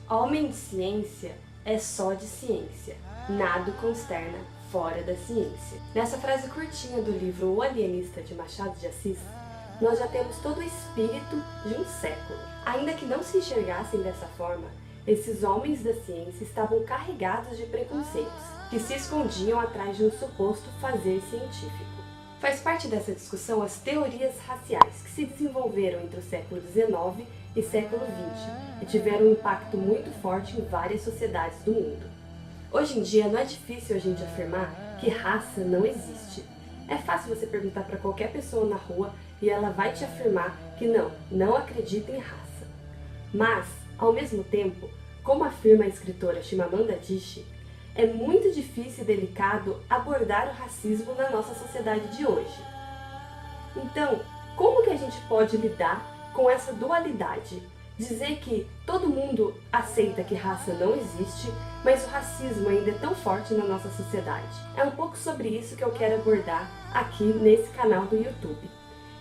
Homem de ciência é só de ciência, nada o consterna fora da ciência. Nessa frase curtinha do livro O Alienista, de Machado de Assis, nós já temos todo o espírito de um século. Ainda que não se enxergassem dessa forma, esses homens da ciência estavam carregados de preconceitos, que se escondiam atrás de um suposto fazer científico. Faz parte dessa discussão as teorias raciais, que se desenvolveram entre o século XIX e século XX e tiveram um impacto muito forte em várias sociedades do mundo. Hoje em dia não é difícil a gente afirmar que raça não existe. É fácil você perguntar para qualquer pessoa na rua e ela vai te afirmar que não acredita em raça. Mas, ao mesmo tempo, como afirma a escritora Chimamanda Adichie, é muito difícil e delicado abordar o racismo na nossa sociedade de hoje. Então, como que a gente pode lidar com essa dualidade? Dizer que todo mundo aceita que raça não existe, mas o racismo ainda é tão forte na nossa sociedade. É um pouco sobre isso que eu quero abordar aqui nesse canal do YouTube.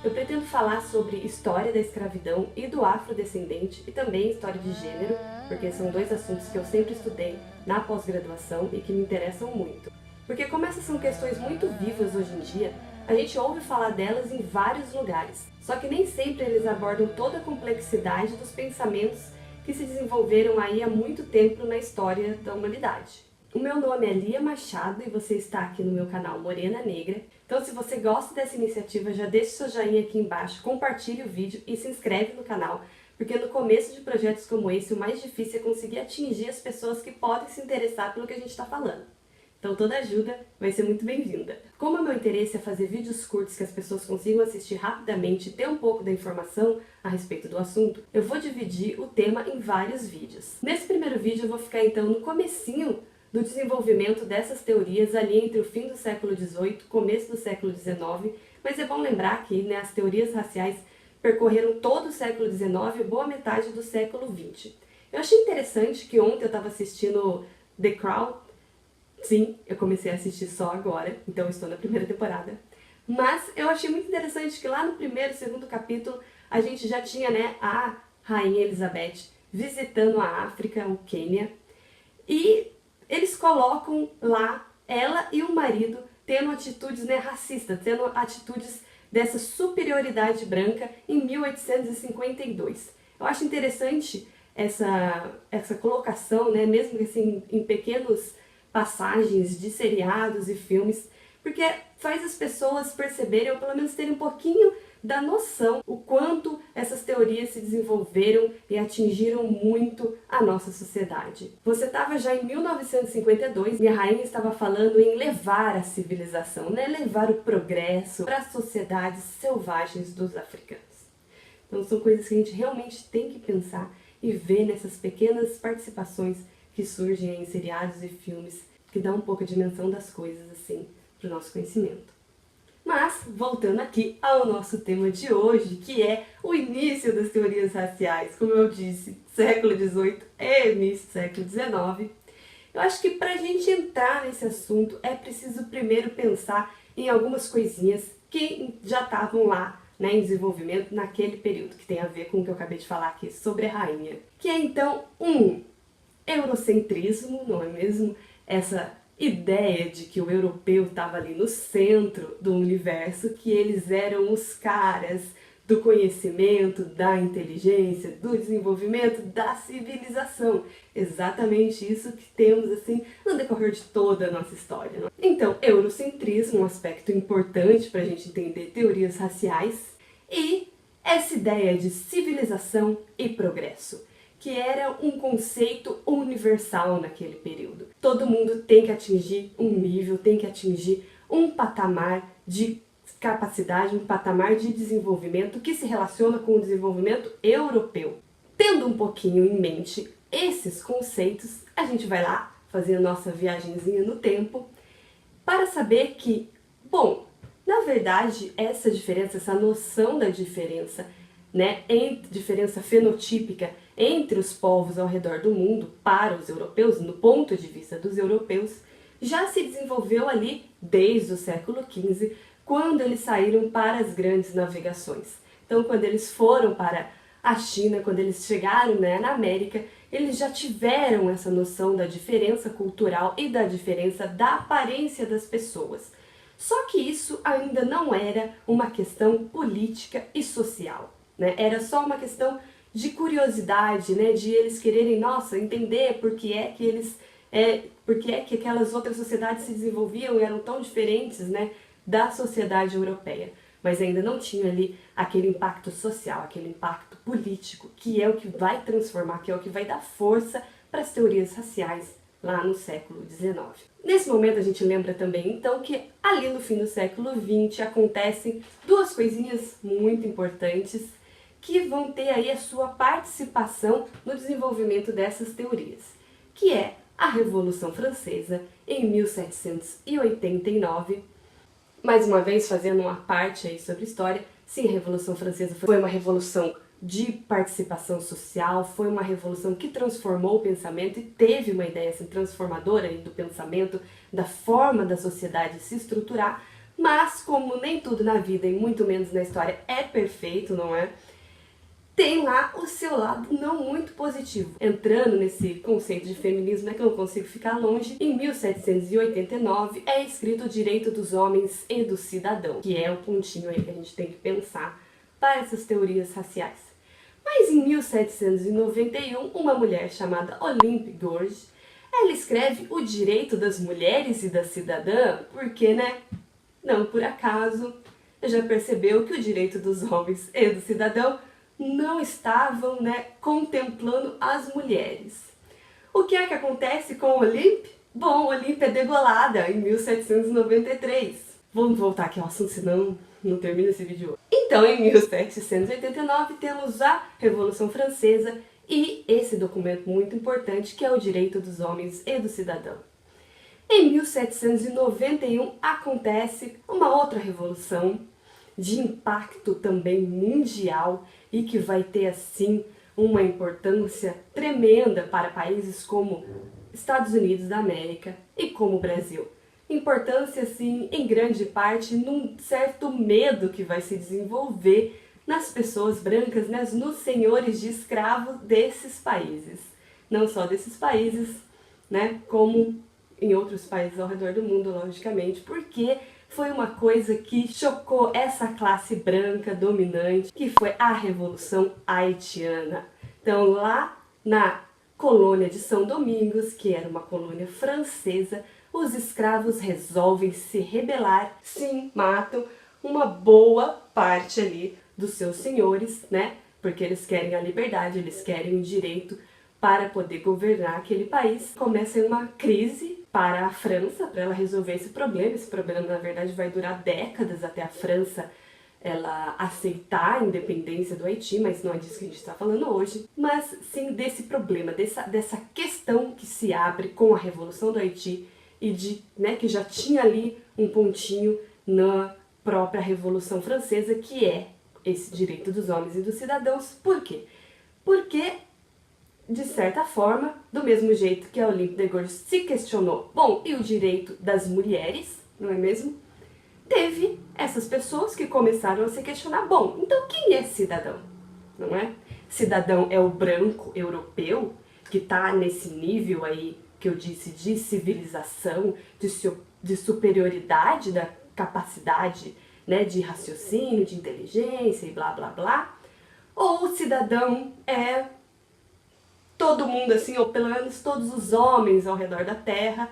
Eu pretendo falar sobre história da escravidão e do afrodescendente e também história de gênero, porque são dois assuntos que eu sempre estudei na pós-graduação e que me interessam muito. Porque como essas são questões muito vivas hoje em dia, a gente ouve falar delas em vários lugares, só que nem sempre eles abordam toda a complexidade dos pensamentos que se desenvolveram aí há muito tempo na história da humanidade. O meu nome é Lia Machado e você está aqui no meu canal Morena Negra. Então se você gosta dessa iniciativa, já deixe seu joinha aqui embaixo, compartilhe o vídeo e se inscreve no canal, porque no começo de projetos como esse, o mais difícil é conseguir atingir as pessoas que podem se interessar pelo que a gente está falando. Então toda ajuda vai ser muito bem-vinda. Como o meu interesse é fazer vídeos curtos que as pessoas consigam assistir rapidamente e ter um pouco da informação a respeito do assunto, eu vou dividir o tema em vários vídeos. Nesse primeiro vídeo eu vou ficar então no comecinho do desenvolvimento dessas teorias ali entre o fim do século XVIII e começo do século XIX, mas é bom lembrar que as teorias raciais percorreram todo o século XIX e boa metade do século XX. Eu achei interessante que ontem eu estava assistindo The Crown. Sim, eu comecei a assistir só agora, então eu estou na primeira temporada. Mas eu achei muito interessante que lá no primeiro e segundo capítulo a gente já tinha a Rainha Elizabeth visitando a África, o Quênia, e eles colocam lá ela e o marido tendo atitudes racistas, tendo atitudes dessa superioridade branca em 1852. Eu acho interessante essa colocação, mesmo que assim, em pequenos passagens de seriados e filmes, porque faz as pessoas perceberem, ou pelo menos terem um pouquinho da noção, o quanto essas teorias se desenvolveram e atingiram muito a nossa sociedade. Você estava já em 1952 e a rainha estava falando em levar a civilização, levar o progresso para as sociedades selvagens dos africanos. Então são coisas que a gente realmente tem que pensar e ver nessas pequenas participações que surgem em seriados e filmes, que dão um pouco a dimensão das coisas, assim, para o nosso conhecimento. Mas, voltando aqui ao nosso tema de hoje, que é o início das teorias raciais, como eu disse, século XVIII e início do século XIX, eu acho que para a gente entrar nesse assunto é preciso primeiro pensar em algumas coisinhas que já estavam lá em desenvolvimento naquele período, que tem a ver com o que eu acabei de falar aqui sobre a rainha. Que é então eurocentrismo, não é mesmo? Essa ideia de que o europeu estava ali no centro do universo, que eles eram os caras do conhecimento, da inteligência, do desenvolvimento, da civilização. Exatamente isso que temos assim no decorrer de toda a nossa história. Não? Então, eurocentrismo, um aspecto importante para a gente entender teorias raciais, e essa ideia de civilização e progresso, que era um conceito universal naquele período. Todo mundo tem que atingir um nível, tem que atingir um patamar de capacidade, um patamar de desenvolvimento que se relaciona com o desenvolvimento europeu. Tendo um pouquinho em mente esses conceitos, a gente vai lá fazer a nossa viagenzinha no tempo para saber que, bom, na verdade, essa diferença, essa noção da diferença, diferença fenotípica entre os povos ao redor do mundo para os europeus, no ponto de vista dos europeus, já se desenvolveu ali desde o século XV, quando eles saíram para as grandes navegações. Então, quando eles foram para a China, quando eles chegaram na América, eles já tiveram essa noção da diferença cultural e da diferença da aparência das pessoas. Só que isso ainda não era uma questão política e social, né? Era só uma questão de curiosidade, né? De eles quererem, nossa, entender por que é que aquelas outras sociedades se desenvolviam e eram tão diferentes, né, da sociedade europeia. Mas ainda não tinha ali aquele impacto social, aquele impacto político, que é o que vai transformar, que é o que vai dar força para as teorias raciais lá no século XIX. Nesse momento a gente lembra também, então, que ali no fim do século XX acontecem duas coisinhas muito importantes que vão ter aí a sua participação no desenvolvimento dessas teorias, que é a Revolução Francesa em 1789. Mais uma vez, fazendo uma parte aí sobre história, sim, a Revolução Francesa foi uma revolução de participação social, foi uma revolução que transformou o pensamento e teve uma ideia assim, transformadora aí do pensamento, da forma da sociedade se estruturar, mas como nem tudo na vida e muito menos na história é perfeito, não é? Tem lá o seu lado não muito positivo. Entrando nesse conceito de feminismo, né, que eu não consigo ficar longe, em 1789 é escrito o Direito dos Homens e do Cidadão, que é o pontinho aí que a gente tem que pensar para essas teorias raciais. Mas em 1791, uma mulher chamada Olympe Gouges, ela escreve o Direito das Mulheres e da Cidadã, porque, né, não por acaso, já percebeu que o direito dos homens e do cidadão não estavam, né, contemplando as mulheres. O que é que acontece com Olympe? Bom, Olympe é degolada em 1793. Vamos voltar aqui ao assunto, senão não termina esse vídeo. Então, em 1789, temos a Revolução Francesa e esse documento muito importante, que é o Direito dos Homens e do Cidadão. Em 1791, acontece uma outra revolução de impacto também mundial e que vai ter, assim, uma importância tremenda para países como Estados Unidos da América e como o Brasil. Importância, assim, em grande parte, num certo medo que vai se desenvolver nas pessoas brancas, né, nos senhores de escravos desses países. Não só desses países, né, como em outros países ao redor do mundo, logicamente, porque foi uma coisa que chocou essa classe branca dominante, que foi a Revolução Haitiana. Então, lá na colônia de São Domingos, que era uma colônia francesa, os escravos resolvem se rebelar, sim, matam uma boa parte ali dos seus senhores, né? Porque eles querem a liberdade, eles querem o direito para poder governar aquele país. Começa uma crise para a França, para ela resolver esse problema. Esse problema, na verdade, vai durar décadas até a França ela aceitar a independência do Haiti, mas não é disso que a gente está falando hoje. Mas sim desse problema, dessa questão que se abre com a Revolução do Haiti e né, que já tinha ali um pontinho na própria Revolução Francesa, que é esse direito dos homens e dos cidadãos. Por quê? Porque, de certa forma, do mesmo jeito que a Olympe de Gouges se questionou, bom, e o direito das mulheres, não é mesmo? Teve essas pessoas que começaram a se questionar, bom, então quem é cidadão? Não é? Cidadão é o branco europeu, que está nesse nível aí que eu disse de civilização, de superioridade da capacidade, né, de raciocínio, de inteligência e blá blá blá, ou o cidadão é todo mundo assim, ou pelo menos todos os homens ao redor da Terra,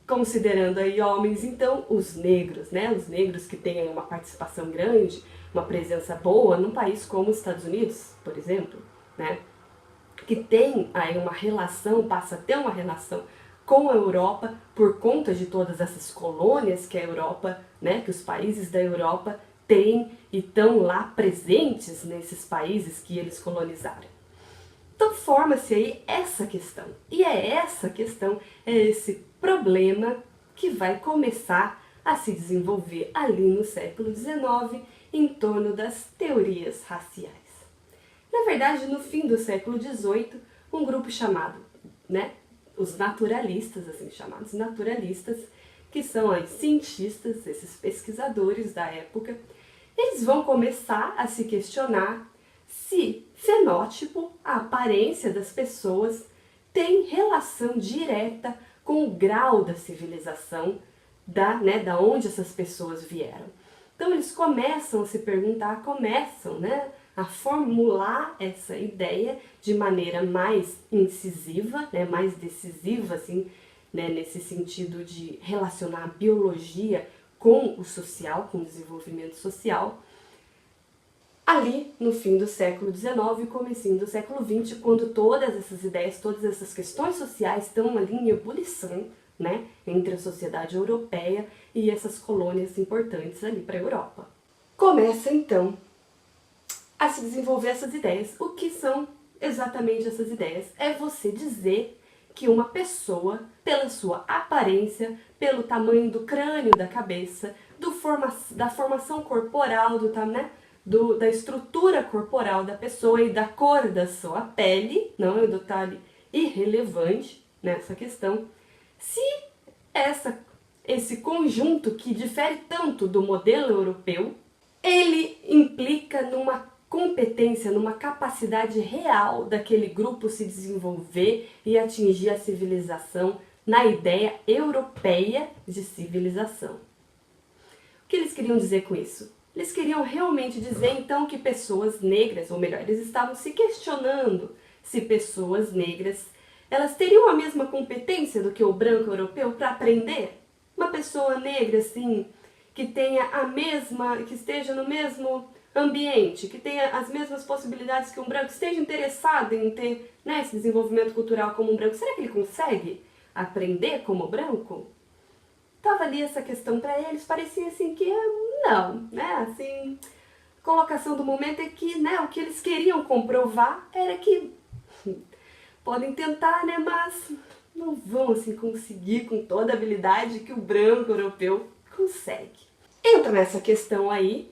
considerando aí homens, então os negros, né, os negros que têm aí uma participação grande, uma presença boa num país como os Estados Unidos, por exemplo, né, que tem aí uma relação, passa a ter uma relação com a Europa por conta de todas essas colônias que a Europa, né, que os países da Europa têm e estão lá presentes nesses países que eles colonizaram. Então forma-se aí essa questão, e é essa questão, é esse problema que vai começar a se desenvolver ali no século XIX em torno das teorias raciais. Na verdade, no fim do século XVIII, um grupo chamado, né, os naturalistas, assim chamados naturalistas, que são aí cientistas, esses pesquisadores da época, eles vão começar a se questionar se fenótipo, a aparência das pessoas, tem relação direta com o grau da civilização da onde essas pessoas vieram. Então eles começam a se perguntar, começam, né, a formular essa ideia de maneira mais incisiva, né, mais decisiva, assim, né, nesse sentido de relacionar a biologia com o social, com o desenvolvimento social, ali no fim do século XIX e comecinho do século XX, quando todas essas ideias, todas essas questões sociais estão ali em ebulição, né, entre a sociedade europeia e essas colônias importantes ali para a Europa. Começa então a se desenvolver essas ideias. O que são exatamente essas ideias? É você dizer que uma pessoa, pela sua aparência, pelo tamanho do crânio da cabeça, da formação corporal, da estrutura corporal da pessoa e da cor da sua pele, não é um detalhe irrelevante nessa questão, se esse conjunto que difere tanto do modelo europeu, ele implica numa competência, numa capacidade real daquele grupo se desenvolver e atingir a civilização na ideia europeia de civilização. O que eles queriam dizer com isso? Eles queriam realmente dizer então que pessoas negras, ou melhor, eles estavam se questionando se pessoas negras elas teriam a mesma competência do que o branco europeu para aprender? Uma pessoa negra, assim, que tenha que esteja no mesmo ambiente, que tenha as mesmas possibilidades que um branco, esteja interessado em ter, né, esse desenvolvimento cultural como um branco, será que ele consegue aprender como branco? Tava ali essa questão para eles, parecia assim que não, né, assim, a colocação do momento é que, né, o que eles queriam comprovar era que podem tentar, né, mas não vão assim conseguir com toda a habilidade que o branco europeu consegue. Entra nessa questão aí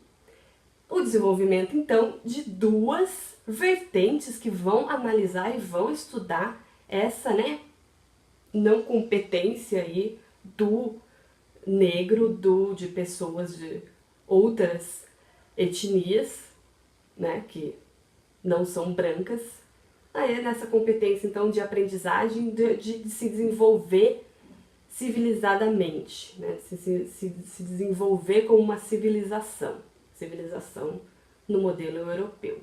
o desenvolvimento, então, de duas vertentes que vão analisar e vão estudar essa, né, não competência aí do negro, de pessoas de outras etnias, né, que não são brancas, aí nessa competência, então, de aprendizagem, de se desenvolver civilizadamente, né, se desenvolver como uma civilização no modelo europeu.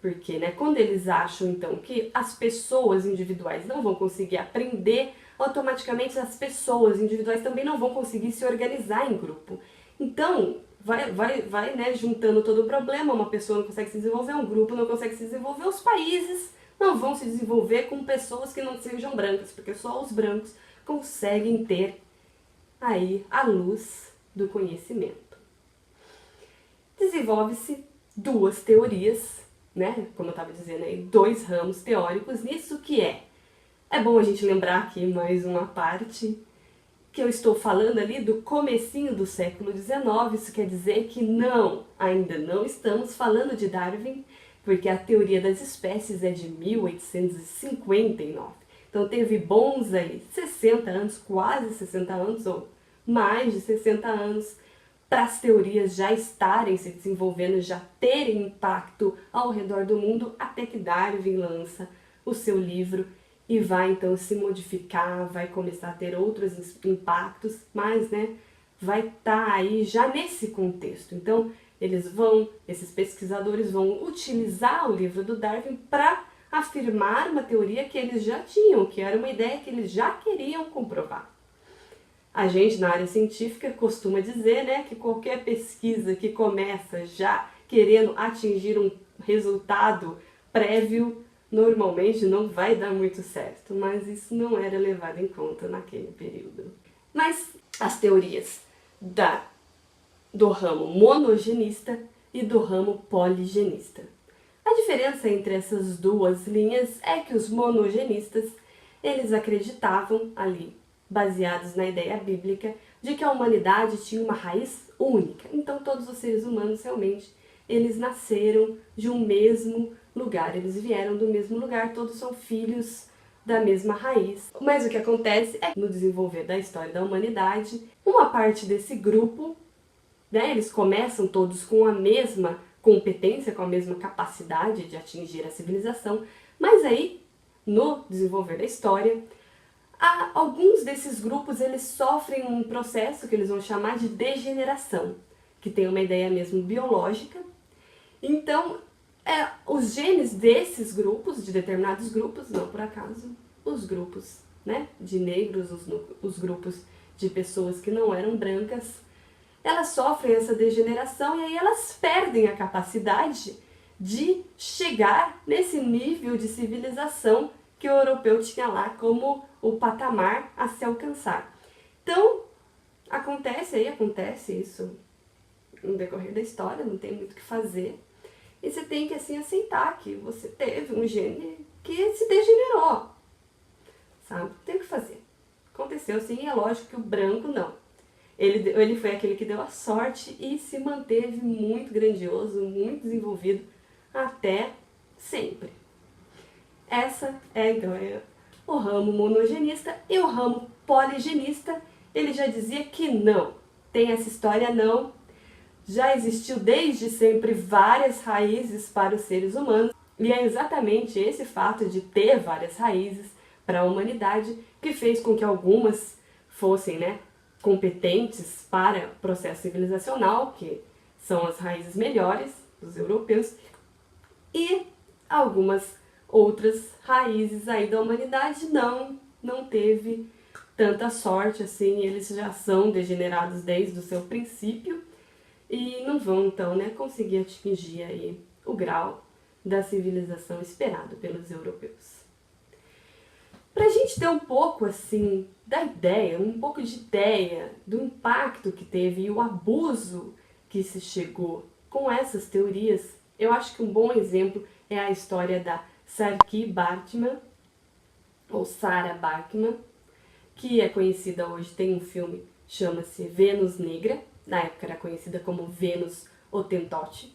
Porque, né, quando eles acham, então, que as pessoas individuais não vão conseguir aprender, automaticamente as pessoas individuais também não vão conseguir se organizar em grupo. Então, vai, né, juntando todo o problema, uma pessoa não consegue se desenvolver, um grupo não consegue se desenvolver, os países não vão se desenvolver com pessoas que não sejam brancas, porque só os brancos conseguem ter aí a luz do conhecimento. Desenvolve-se duas teorias, né, como eu estava dizendo aí, dois ramos teóricos nisso que é bom a gente lembrar aqui mais uma parte, que eu estou falando ali do comecinho do século XIX, isso quer dizer que ainda não estamos falando de Darwin, porque a teoria das espécies é de 1859. Então teve bons aí 60 anos, quase 60 anos, ou mais de 60 anos, para as teorias já estarem se desenvolvendo, já terem impacto ao redor do mundo, até que Darwin lança o seu livro e vai então se modificar, vai começar a ter outros impactos, mas, né, vai estar aí já nesse contexto. Então, esses pesquisadores vão utilizar o livro do Darwin para afirmar uma teoria que eles já tinham, que era uma ideia que eles já queriam comprovar. A gente, na área científica, costuma dizer, né, que qualquer pesquisa que começa já querendo atingir um resultado prévio, normalmente não vai dar muito certo, mas isso não era levado em conta naquele período. Mas as teorias do ramo monogenista e do ramo poligenista. A diferença entre essas duas linhas é que os monogenistas, eles acreditavam ali, baseados na ideia bíblica, de que a humanidade tinha uma raiz única. Então todos os seres humanos realmente, eles nasceram de um mesmo lugar, eles vieram do mesmo lugar, todos são filhos da mesma raiz. Mas o que acontece é que no desenvolver da história da humanidade, uma parte desse grupo, né, eles começam todos com a mesma competência, com a mesma capacidade de atingir a civilização, mas aí no desenvolver da história, alguns desses grupos eles sofrem um processo que eles vão chamar de degeneração, que tem uma ideia mesmo biológica. Então, os genes desses grupos, de determinados grupos, não por acaso, os grupos, né, de negros, os grupos de pessoas que não eram brancas, elas sofrem essa degeneração e aí elas perdem a capacidade de chegar nesse nível de civilização que o europeu tinha lá como o patamar a se alcançar. Então, acontece isso no decorrer da história, não tem muito o que fazer. E você tem que, assim, aceitar que você teve um gene que se degenerou, sabe? Tem o que fazer. Aconteceu, sim, e é lógico que o branco não. Ele foi aquele que deu a sorte e se manteve muito grandioso, muito desenvolvido, até sempre. Essa então, o ramo monogenista. E o ramo poligenista, ele já dizia que não. Tem essa história não. Já existiu desde sempre várias raízes para os seres humanos. E é exatamente esse fato de ter várias raízes para a humanidade que fez com que algumas fossem, né, competentes para o processo civilizacional, que são as raízes melhores dos europeus, e algumas outras raízes aí da humanidade não teve tanta sorte assim, eles já são degenerados desde o seu princípio e não vão então, né, conseguir atingir aí o grau da civilização esperado pelos europeus. Para a gente ter um pouco assim da ideia, um pouco de ideia do impacto que teve e o abuso que se chegou com essas teorias, eu acho que um bom exemplo é a história da Saartjie Bachmann, ou Sarah Bachmann, que é conhecida hoje, tem um filme, chama-se Vênus Negra, na época era conhecida como Vênus Hottentote.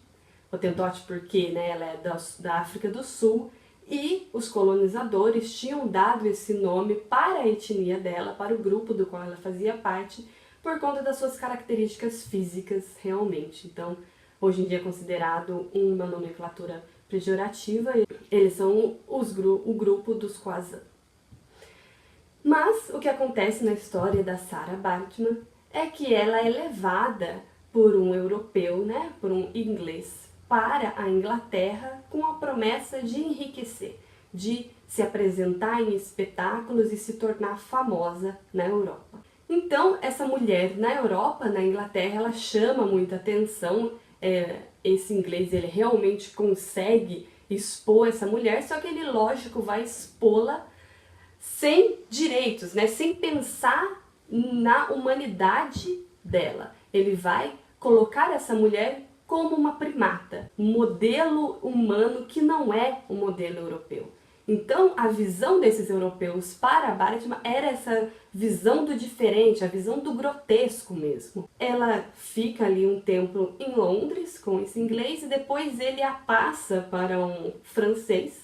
Hottentote porque, né, ela é da África do Sul, e os colonizadores tinham dado esse nome para a etnia dela, para o grupo do qual ela fazia parte, por conta das suas características físicas realmente. Então, hoje em dia é considerado uma nomenclatura pejorativa, eles são o grupo dos Khoisan. Mas o que acontece na história da Sarah Bachmann é que ela é levada por um europeu, né, por um inglês, para a Inglaterra com a promessa de enriquecer, de se apresentar em espetáculos e se tornar famosa na Europa. Então, essa mulher na Europa, na Inglaterra, ela chama muita atenção. Esse inglês, ele realmente consegue expor essa mulher, só que ele, lógico, vai expô-la sem direitos, né? Sem pensar na humanidade dela. Ele vai colocar essa mulher como uma primata, um modelo humano que não é o modelo europeu. Então, a visão desses europeus para Bachmann era essa visão do diferente, a visão do grotesco mesmo. Ela fica ali um tempo em Londres com esse inglês e depois ele a passa para um francês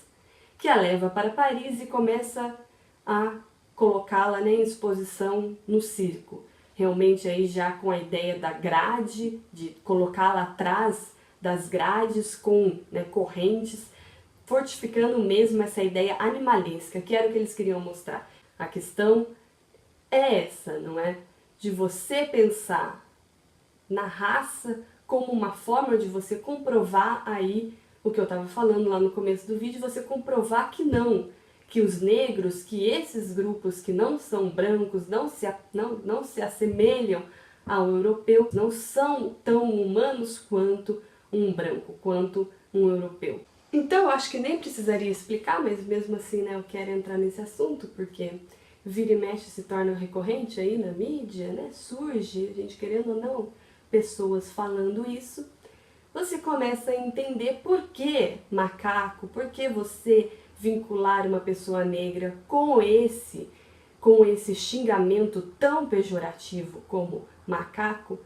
que a leva para Paris e começa a colocá-la, né, em exposição no circo. Realmente aí já com a ideia da grade, de colocá-la atrás das grades com, né, correntes, fortificando mesmo essa ideia animalesca, que era o que eles queriam mostrar. A questão é essa, não é? De você pensar na raça como uma forma de você comprovar aí o que eu estava falando lá no começo do vídeo, você comprovar que não, que os negros, que esses grupos que não são brancos, não se assemelham ao europeu, não são tão humanos quanto um branco, quanto um europeu. Então eu acho que nem precisaria explicar, mas mesmo assim, né, eu quero entrar nesse assunto, porque vira e mexe se torna recorrente aí na mídia, né, surge, a gente querendo ou não, pessoas falando isso, você começa a entender por que macaco, por que você vincular uma pessoa negra com esse xingamento tão pejorativo como macaco,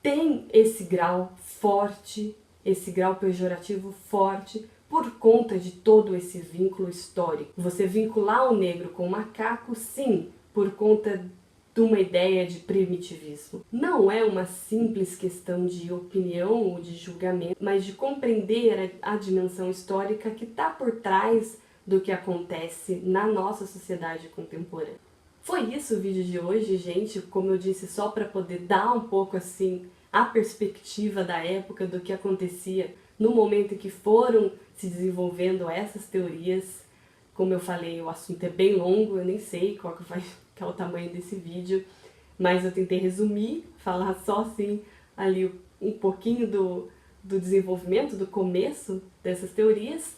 tem esse grau forte, esse grau pejorativo forte por conta de todo esse vínculo histórico. Você vincular o negro com o macaco, sim, por conta de uma ideia de primitivismo. Não é uma simples questão de opinião ou de julgamento, mas de compreender a dimensão histórica que está por trás do que acontece na nossa sociedade contemporânea. Foi isso o vídeo de hoje, gente, como eu disse, só para poder dar um pouco assim a perspectiva da época, do que acontecia no momento em que foram se desenvolvendo essas teorias. Como eu falei, o assunto é bem longo, eu nem sei qual que é o tamanho desse vídeo, mas eu tentei resumir, falar só assim ali um pouquinho do desenvolvimento, do começo dessas teorias.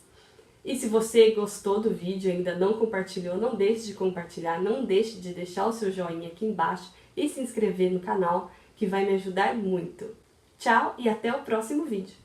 E se você gostou do vídeo e ainda não compartilhou, não deixe de compartilhar, não deixe de deixar o seu joinha aqui embaixo e se inscrever no canal, que vai me ajudar muito. Tchau e até o próximo vídeo!